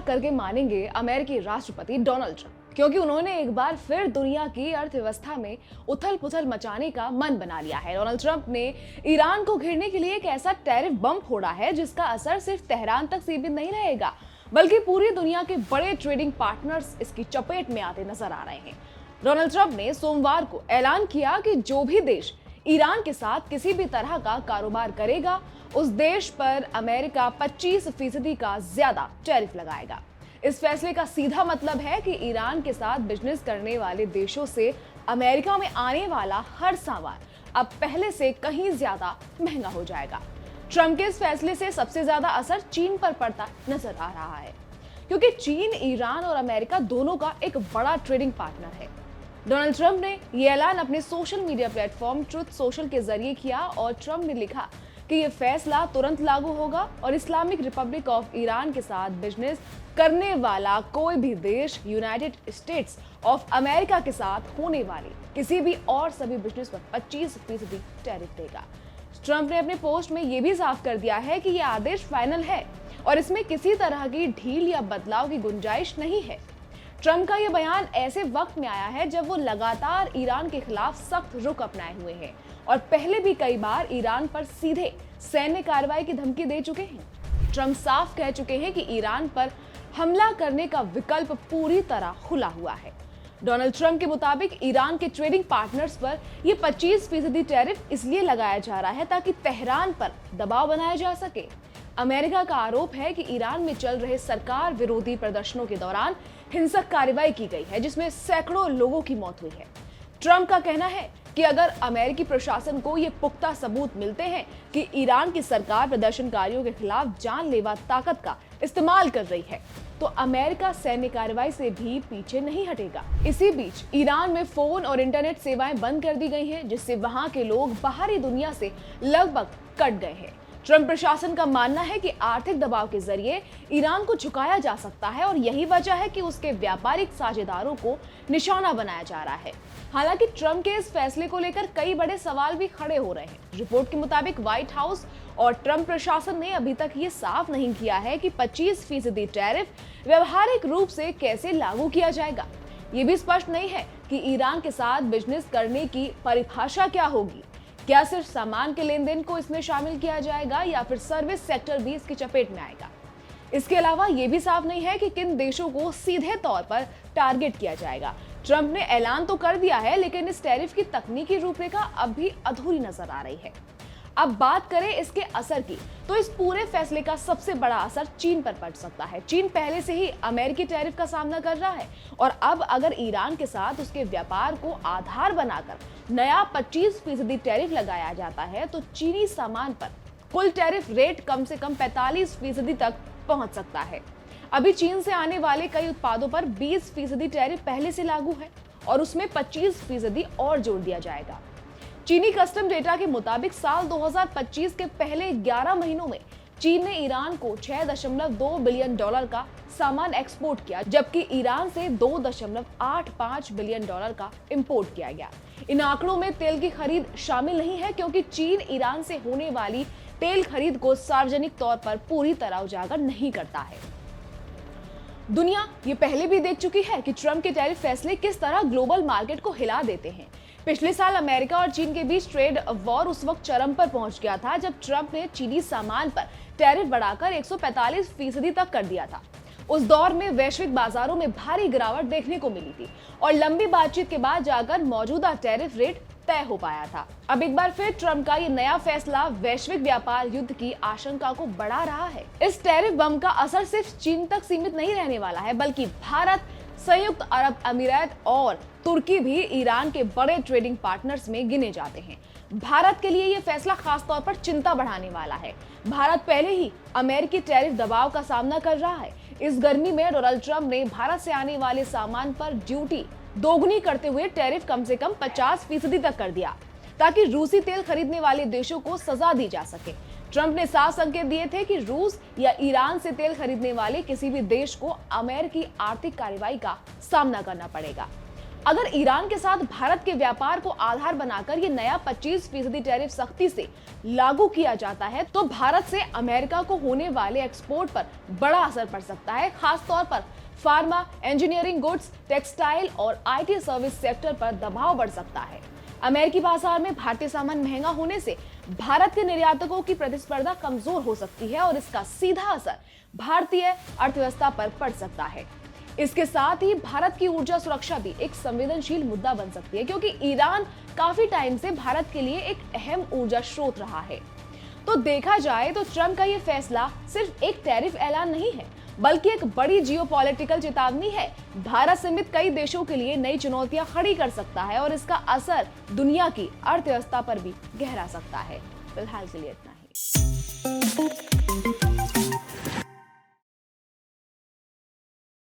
करके मानेंगे अमेरिकी राष्ट्रपति डोनाल्ड ट्रंप, क्योंकि उन्होंने एक बार फिर दुनिया की अर्थव्यवस्था में उथल पुथल मचाने का मन बना लिया है। डोनाल्ड ट्रंप ने ईरान को घेरने के लिए एक ऐसा टैरिफ बम फोड़ा है जिसका असर सिर्फ तेहरान तक सीमित नहीं रहेगा, बल्कि पूरी दुनिया के बड़े ट्रेडिंग पार्टनर्स इसकी चपेट में आते नजर आ रहे हैं। डोनाल्ड ट्रंप ने सोमवार को ऐलान किया कि जो भी देश ईरान के साथ किसी भी तरह का कारोबार करेगा, उस देश पर अमेरिका 25% का ज्यादा टैरिफ लगाएगा। इस फैसले का सीधा मतलब है कि ईरान के साथ बिजनेस करने वाले देशों से अमेरिका में आने वाला हर सामान अब पहले से कहीं ज्यादा महंगा हो जाएगा। ट्रंप के इस फैसले से सबसे ज्यादा असर चीन पर पड़ता नजर आ रहा है, क्योंकि चीन ईरान और अमेरिका दोनों का एक बड़ा ट्रेडिंग पार्टनर है। डोनाल्ड ट्रंप ने यह ऐलान अपने social media platform truth social के जरिए किया और ट्रंप ने लिखा कि यह फैसला तुरंत लागू होगा और इस्लामिक रिपब्लिक ऑफ ईरान के साथ बिजनेस करने वाला कोई भी देश यूनाइटेड स्टेट्स ऑफ अमेरिका के साथ होने वाले किसी भी और सभी बिजनेस पर 25% टैरिफ देगा। ट्रंप ने अपने पोस्ट में यह भी साफ कर दिया है कि यह आदेश फाइनल है और इसमें किसी तरह की ढील या बदलाव की गुंजाइश नहीं है। ट्रंप का यह बयान ऐसे वक्त में आया है जब वो लगातार ईरान के खिलाफ सख्त रुख अपनाए हुए हैं और पहले भी कई बार ईरान पर सीधे सैन्य कार्रवाई की धमकी दे चुके हैं। ट्रंप साफ कह चुके हैं कि ईरान पर हमला करने का विकल्प पूरी तरह खुला हुआ है। डोनाल्ड ट्रंप के मुताबिक ईरान के ट्रेडिंग पार्टनर्स पर यह 25% टैरिफ इसलिए लगाया जा रहा है ताकि तेहरान पर दबाव बनाया जा सके। अमेरिका का आरोप है कि ईरान में चल रहे सरकार विरोधी प्रदर्शनों के दौरान हिंसक कार्रवाई की गई है, जिसमें सैकड़ों लोगों की मौत हुई है। ट्रंप का कहना है कि अगर अमेरिकी प्रशासन को ये पुख्ता सबूत मिलते हैं कि ईरान की सरकार प्रदर्शनकारियों के खिलाफ जानलेवा ताकत का इस्तेमाल कर रही है, तो अमेरिका सैन्य कार्रवाई से भी पीछे नहीं हटेगा। इसी बीच ईरान में फोन और इंटरनेट सेवाएं बंद कर दी गई हैं, जिससे वहां के लोग बाहरी दुनिया से लगभग कट गए हैं। ट्रंप प्रशासन का मानना है कि आर्थिक दबाव के जरिए ईरान को झुकाया जा सकता है और यही वजह है कि उसके व्यापारिक साझेदारों को निशाना बनाया जा रहा है। हालांकि ट्रंप के इस फैसले को लेकर कई बड़े सवाल भी खड़े हो रहे हैं। रिपोर्ट के मुताबिक व्हाइट हाउस और ट्रंप प्रशासन ने अभी तक ये साफ नहीं किया है कि 25% टैरिफ व्यवहारिक रूप से कैसे लागू किया जाएगा। ये भी स्पष्ट नहीं है कि ईरान के साथ बिजनेस करने की परिभाषा क्या होगी। क्या सिर्फ सामान के लेन देन को इसमें शामिल किया जाएगा या फिर सर्विस सेक्टर भी इसकी चपेट में आएगा। इसके अलावा यह भी साफ नहीं है कि किन देशों को सीधे तौर पर टारगेट किया जाएगा। ट्रंप ने ऐलान तो कर दिया है, लेकिन इस टैरिफ की तकनीकी रूपरेखा अब भी अधूरी नजर आ रही है। अब बात करें इसके असर की, तो इस पूरे फैसले का सबसे बड़ा असर चीन पर पड़ सकता है। चीन पहले से ही अमेरिकी टैरिफ का सामना कर रहा है और अब अगर ईरान के साथ उसके व्यापार को आधार बनाकर नया 25% टैरिफ लगाया जाता है, तो चीनी सामान पर कुल टैरिफ रेट कम से कम 45% तक पहुंच सकता है। अभी चीन से आने वाले कई उत्पादों पर 20% टैरिफ पहले से लागू है और उसमें 25% और जोड़ दिया जाएगा। चीनी कस्टम डेटा के मुताबिक साल 2025 के पहले 11 महीनों में चीन ने ईरान को $6.2 बिलियन का सामान एक्सपोर्ट किया, जबकि ईरान से $2.85 बिलियन का इंपोर्ट किया गया। इन आंकड़ों में तेल की खरीद शामिल नहीं है, क्योंकि चीन ईरान से होने वाली तेल खरीद को सार्वजनिक तौर पर पूरी तरह उजागर नहीं करता है। दुनिया ये पहले भी देख चुकी है कि ट्रंप के टैरिफ फैसले किस तरह ग्लोबल मार्केट को हिला देते हैं। पिछले साल अमेरिका और चीन के बीच ट्रेड वॉर उस वक्त चरम पर पहुंच गया था जब ट्रंप ने चीनी सामान पर टैरिफ बढ़ाकर 145% तक कर दिया था। उस दौर में वैश्विक बाजारों में भारी गिरावट देखने को मिली थी और लंबी बातचीत के बाद जाकर मौजूदा टैरिफ रेट तय हो पाया था। अब एक बार फिर ट्रंप का ये नया फैसला वैश्विक व्यापार युद्ध की आशंका को बढ़ा रहा है। इस टैरिफ बम का असर सिर्फ चीन तक सीमित नहीं रहने वाला है, बल्कि भारत, संयुक्त अरब अमीरात और तुर्की भी ईरान के बड़े ट्रेडिंग पार्टनर्स में गिने जाते हैं। भारत के लिए यह फैसला खास तौर पर चिंता बढ़ाने वाला है। भारत पहले ही अमेरिकी टैरिफ दबाव का सामना कर रहा है। इस गर्मी में डोनाल्ड ट्रंप ने भारत से आने वाले सामान पर ड्यूटी दोगुनी करते हुए टैरिफ कम से कम 50% तक कर दिया, ताकि रूसी तेल खरीदने वाले देशों को सजा दी जा सके। ट्रंप ने साफ संकेत दिए थे कि रूस या ईरान से तेल खरीदने वाले किसी भी देश को अमेरिकी आर्थिक कार्रवाई का सामना करना पड़ेगा। अगर ईरान के साथ भारत के व्यापार को आधार बनाकर ये नया 25% टैरिफ सख्ती से लागू किया जाता है तो भारत से अमेरिका को होने वाले एक्सपोर्ट पर बड़ा असर पड़ सकता है। खास तौर पर फार्मा, इंजीनियरिंग गुड्स, टेक्सटाइल और आईटी सर्विस सेक्टर पर दबाव बढ़ सकता है। अमेरिकी बाजार में भारतीय सामान महंगा होने से भारत के निर्यातकों की प्रतिस्पर्धा कमजोर हो सकती है और इसका सीधा असर भारतीय अर्थव्यवस्था पर पड़ सकता है। इसके साथ ही भारत की ऊर्जा सुरक्षा भी एक संवेदनशील मुद्दा बन सकती है, क्योंकि ईरान काफी टाइम से भारत के लिए एक अहम ऊर्जा स्रोत रहा है। तो देखा जाए तो ट्रंप का ये फैसला सिर्फ एक टैरिफ ऐलान नहीं है, बल्कि एक बड़ी जियोपॉलिटिकल चेतावनी है। भारत समेत कई देशों के लिए नई चुनौतियां खड़ी कर सकता है और इसका असर दुनिया की अर्थव्यवस्था पर भी गहरा सकता है। फिलहाल के लिए इतना ही।